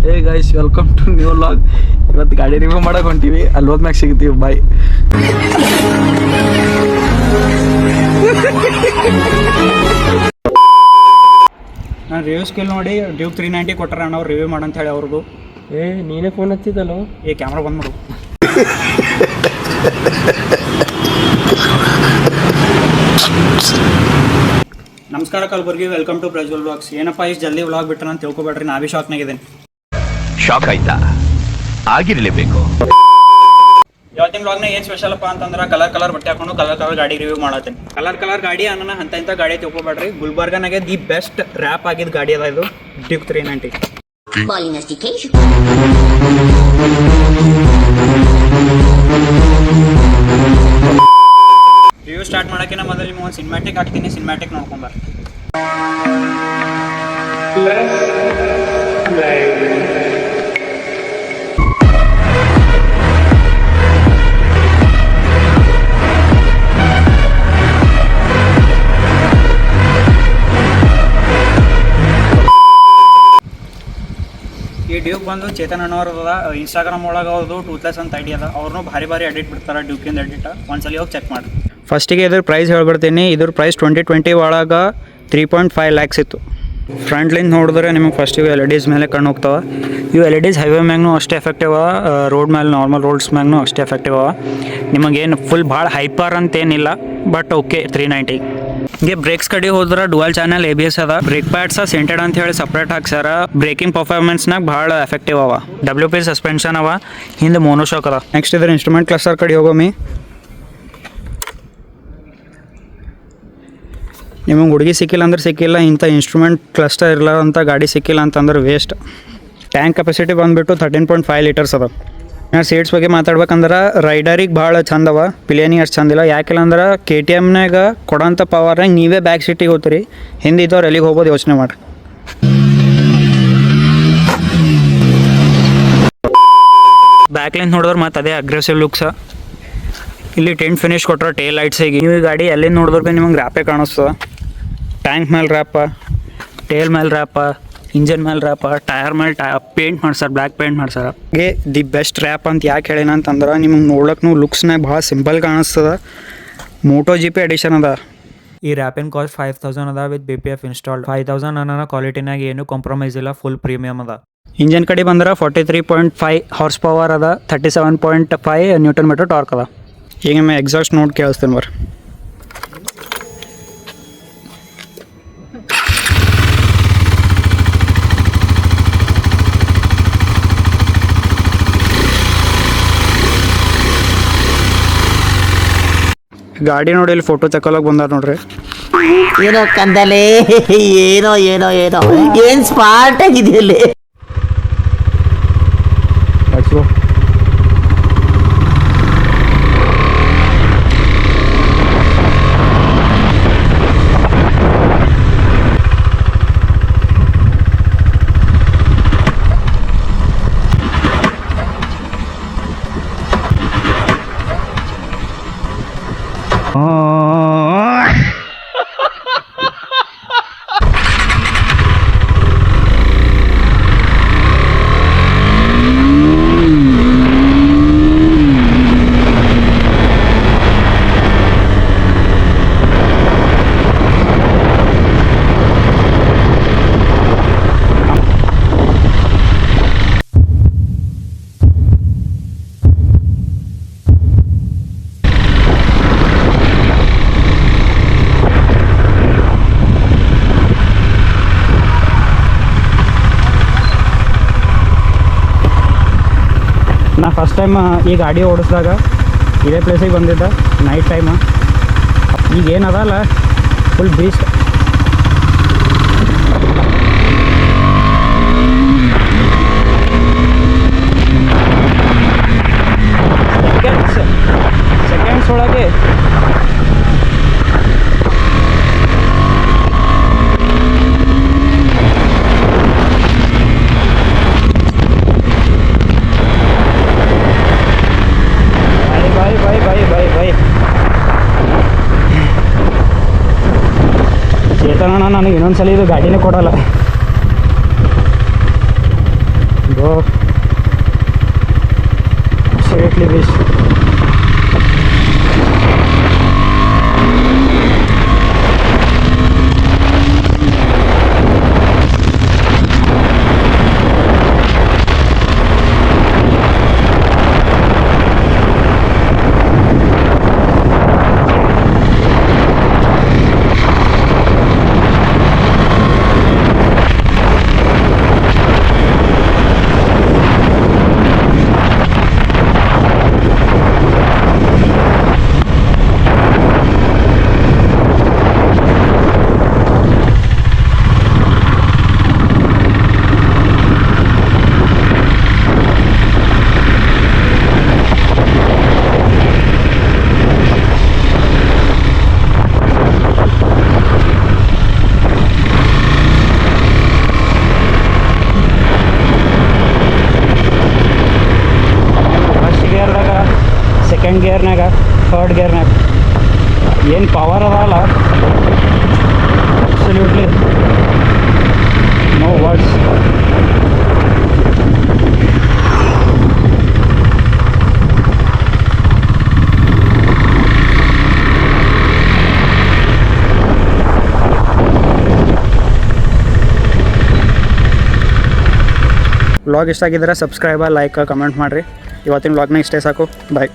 Hey guys, welcome to new vlog. ಇವತ್ತು ಗಾಡಿ review ಮಾಡಕ್ಕೆ ಹೊಂಟೀವಿ. ಅಲ್ಲಿ ಹೋದ್ಮ್ಯಾಗ ಸಿಗ್ತೀವಿ. ಬಾಯ್. ನಾನು ರಿವ್ಯೂ ಸ್ಕಿಲ್ ನೋಡಿ ಡ್ಯೂಕ್ 390 ಕೊಟ್ಟಾರ ಅಣ್ಣ ಅವ್ರು ರಿವ್ಯೂ ಮಾಡಂತ ಹೇಳಿ ಅವ್ರದ್ದು. ನೀನೇ ಫೋನ್ ಹಚ್ಚಿದ್ದಲ್ಲ. ಕ್ಯಾಮ್ರಾ ಬಂದ್ ಮಾಡು. ನಮಸ್ಕಾರ Kalaburagi, welcome to Prajwal vlogs. ಏನಪ್ಪ ಇಷ್ಟು ಜಲ್ದಿ ವ್ಲಾಗ್ ಬಿಟ್ರೆ ಅಂತ ತಿಳ್ಕೊಬೇಡ್ರಿ, ನಾ ಭೀ ಶಾಕ್ನಾಗಿದ್ದೇನೆ. ಶಾಕ್ ಆಯ್ತಾ? ಆಗಿರಲೇಬೇಕು. ಇವತ್ತಿನ ವ್ಲಾಗ್ನಾಗ ಏನು ಸ್ಪೆಷಲ್ ಅಪ್ಪ ಅಂತಂದ್ರೆ ಕಲರ್ ಬಟ್ಟೆ ಹಾಕೊಂಡು ಕಲರ್ ಗಾಡಿ ರಿವ್ಯೂ ಮಾಡತ್ತೀನಿ. ಕಲರ್ ಗಾಡಿ ಅನ್ನೋಣ ಅಂತ ಗಾಡಿ ತಿಳ್ಕೊಬೇಡ್ರಿ. ಗುಲ್ಬರ್ಗನಾಗೆ ದಿ ಬೆಸ್ಟ್ ರ್ಯಾಪ್ ಆಗಿದ್ದ ಗಾಡಿ ಅದ ಇದು, ಡ್ಯೂಕ್ 390. ರಿವ್ಯೂ ಸ್ಟಾರ್ಟ್ ಮಾಡೋಕ್ಕಿಂತ ಮೊದಲು ನಿಮ್ಗೆ ಒಂದು ಸಿನಿಮ್ಯಾಟಿಕ್ ಹಾಕ್ತೀನಿ, ಸಿನಿಮ್ಯಾಟಿಕ್ ನೋಡ್ಕೊಂಬರ್ರಿ. ಈ ಡ್ಯೂಕ್ ಬಂದು ಚೇತನ್ ಅಣ್ಣವ್ರದ ಇನ್ಸ್ಟಾಗ್ರಾಮ್ ಒಳಗೆ ಅವ್ರದ್ದು ಟೂತ್ಲೆಸ್ ಅಂತ ಐಡಿ ಅದ. ಅವ್ರನ್ನೂ ಭಾರಿ ಎಡಿಟ್ ಬಿಡ್ತಾರೆ ಡ್ಯೂಕಿಂದ ಎಡಿಟ್. ಒಂದ್ಸಲ ಹೋಗಿ ಚೆಕ್ ಮಾಡಿ. ಫಸ್ಟಿಗೆ ಇದ್ರ ಪ್ರೈಸ್ ಹೇಳ್ಬಿಡ್ತೀನಿ. ಇದ್ರ ಪ್ರೈಸ್ 2020 ಒಳಗೆ 3.5 lakhs ಇತ್ತು. ಫ್ರಂಟ್ಲಿಂದ ನೋಡಿದ್ರೆ ನಿಮಗೆ ಫಸ್ಟಿಗೆ LEDs ಮೇಲೆ ಕಣ್ಣು ಹೋಗ್ತಾವೆ. ಇವು LEDs ಹೈವೇ ಮ್ಯಾಗ್ನೂ ಅಷ್ಟೇ ಎಫೆಕ್ಟಿವ್, ರೋಡ್ ಮೇಲೆ ನಾರ್ಮಲ್ ರೋಡ್ಸ್ ಮ್ಯಾಗ್ನೂ ಅಷ್ಟೇ ಎಫೆಕ್ಟಿವ್. ನಿಮಗೇನು ಫುಲ್ ಭಾಳ ಹೈಪರ್ ಅಂತೇನಿಲ್ಲ, ಬಟ್ ಓಕೆ 390. ಹಿಂಗೆ ಬ್ರೇಕ್ಸ್ ಕಡೆ ಹೋದ್ರೆ ಡುವಲ್ ಚಾನಲ್ ABS ಅದ. ಬ್ರೇಕ್ ಪ್ಯಾಡ್ಸ ಸೆಂಟೆಡ್ ಅಂತ ಹೇಳಿ ಸಪ್ರೇಟ್ ಹಾಕ್ಸಾರ. ಬ್ರೇಕಿಂಗ್ ಪರ್ಫಾರ್ಮೆನ್ಸ್ನಾಗ ಭಾಳ ಎಫೆಕ್ಟಿವ್ ಅವ. WP ಸಸ್ಪೆನ್ಷನ್ ಅವ. ಹಿಂದೆ ಮೋನೋಶಾಕ್ ಅದ. ನೆಕ್ಸ್ಟ್ ಇದ್ರ ಇನ್ಸ್ಟ್ರೂಮೆಂಟ್ ಕ್ಲಸ್ಟರ್ ಕಡೆ ಹೋಗೋಮಿ. ನಿಮಗೆ ಹುಡುಗಿ ಸಿಕ್ಕಿಲ್ಲ ಅಂದ್ರೆ ಸಿಕ್ಕಿಲ್ಲ, ಇಂಥ ಇನ್ಸ್ಟ್ರೂಮೆಂಟ್ ಕ್ಲಸ್ಟರ್ ಇರಲ್ಲ ಅಂತ ಗಾಡಿ ಸಿಕ್ಕಿಲ್ಲ ಅಂತಂದ್ರೆ ವೇಸ್ಟ್. ಟ್ಯಾಂಕ್ ಕೆಪಾಸಿಟಿ ಬಂದುಬಿಟ್ಟು 13.5 ಲೀಟರ್ಸ್ ಅದ. ಸೀಟ್ಸ್ ಬಗ್ಗೆ ಮಾತಾಡ್ಬೇಕಂದ್ರೆ ರೈಡರಿಗೆ ಭಾಳ ಚಂದ ಅವ. ಪಿಲಿಯನಿಗೆ ಅಷ್ಟು ಚಂದಿಲ್ಲ. ಯಾಕಿಲ್ಲ ಅಂದ್ರೆ KTMನಾಗ ಕೊಡೋಂಥ ಪವರ್ನಾಗ ನೀವೇ ಬ್ಯಾಕ್ ಸೀಟಿಗೆ ಹೋಗ್ತೀರಿ, ಹಿಂದೆ ಇದ್ದವ್ರು ಎಲ್ಲಿಗೆ ಹೋಗ್ಬೋದು ಯೋಚನೆ ಮಾಡಿರಿ. ಬ್ಯಾಕ್ಲೈನ್ ನೋಡಿದ್ರೆ ಮತ್ತು ಅದೇ ಅಗ್ರೆಸಿವ್ ಲುಕ್ಸ. ಇಲ್ಲಿ ಟೆಂಟ್ ಫಿನಿಶ್ ಕೊಟ್ಟರೆ ಟೇಲ್ ಲೈಟ್ಸಿಗೆ. ನೀವು ಈ ಗಾಡಿ ಎಲ್ಲಿಂದ ನೋಡಿದ್ರೆ ಭೀ ನಿಮಗೆ ರ್ಯಾಪೇ ಕಾಣಿಸ್ತದೆ. ಟ್ಯಾಂಕ್ ಮೇಲೆ ರ್ಯಾಪ, ಟೇಲ್ ಮೇಲೆ ರ್ಯಾಪ, ಇಂಜನ್ ಮೇಲೆ ರ್ಯಾಪ, ಟೈರ್ ಮೇಲೆ ಪೇಂಟ್ ಮಾಡ್ಸಾರ, ಬ್ಲ್ಯಾಕ್ ಪೇಂಟ್ ಮಾಡ್ಸಾರ. ಹಾಗೆ ದಿ ಬೆಸ್ಟ್ ರ್ಯಾಪ್ ಅಂತ ಯಾಕೆ ಹೇಳಿನ ಅಂತಂದ್ರೆ ನಿಮಗೆ ನೋಡ್ಲಕ್ಕೂ ಲುಕ್ಸ್ನಾಗ ಭಾಳ ಸಿಂಪಲ್ ಕಾಣಿಸ್ತದೆ. MotoGP ಎಡಿಷನ್ ಅದ. ಈ ರ್ಯಾಪಿನ ಕಾಸ್ಟ್ 5000 ಅದ ವಿತ್ BPF ಇನ್ಸ್ಟಾಲ್ಡ್. 5000 ಅನ್ನೋ ಕ್ವಾಲಿಟಿನಾಗ ಏನು ಕಾಂಪ್ರಮೈಸ್ ಇಲ್ಲ, ಫುಲ್ ಪ್ರೀಮಿಯಮ್ ಅದ. ಇಂಜನ್ ಕಡೆ ಬಂದ್ರೆ 43.5 ಹಾರ್ಸ್ ಪವರ್ ಅದ, 37.5 ನ್ಯೂಟನ್ ಮೀಟರ್ ಟಾರ್ಕ್ ಅದ. ಈಗ ನಿಮ್ಮ ಎಕ್ಸಾಸ್ಟ್ ನೋಡಿ ಕೇಳಿಸ್ತೀನಿ ಬರ್ರಿ. ಗಾಡಿ ನೋಡಿ ಇಲ್ಲಿ ಫೋಟೋ ತಗೊಳಕ್ ಬಂದಾರ ನೋಡ್ರಿ. ಏನೋ ಕಂದಲೆ, ಏನೋ ಏನ್ ಸ್ಮಾರ್ಟ್ ಆಗಿದೆಯಲ್ಲಿ. ನಾ ಫಸ್ಟ್ ಟೈಮ್ ಈ ಗಾಡಿ ಓಡಿಸಿದಾಗ ಇದೇ ಪ್ಲೇಸಿಗೆ ಬಂದಿದ್ದ ನೈಟ್ ಟೈಮ. ಈಗ ಏನದಲ್ಲ ಫುಲ್ ಬೀಸ್ಟ್. ಸೆಕೆಂಡ್ಸ್ ಒಳಗೆ ಬಾಯ್ ಚೇತನಣ್ಣ ನನಗೆ ಇನ್ನೊಂದ್ಸಲ ಇದು ಗಾಡಿನೇ ಕೊಡಲ್ಲ. ಬ್ರೋ seriously this ಸೆಕೆಂಡ್ ಗೇರ್ನಾಗ ಥರ್ಡ್ ಗೇರ್ನಾಗ ಏನು ಪವರ್ ಅದಲ್ಲ ಅಬ್ಸಲ್ಯೂಟ್ಲಿ ನೋ ವರ್ಡ್ಸ್. ವ್ಲಾಗ್ ಇಷ್ಟ ಆಗಿದ್ರೆ ಸಬ್ಸ್ಕ್ರೈಬ್ ಲೈಕ್ ಕಮೆಂಟ್ ಮಾಡಿರಿ. ಇವತ್ತಿನ ವ್ಲಾಗ್ನ ಇಷ್ಟೇ ಸಾಕು. ಬಾಯ್.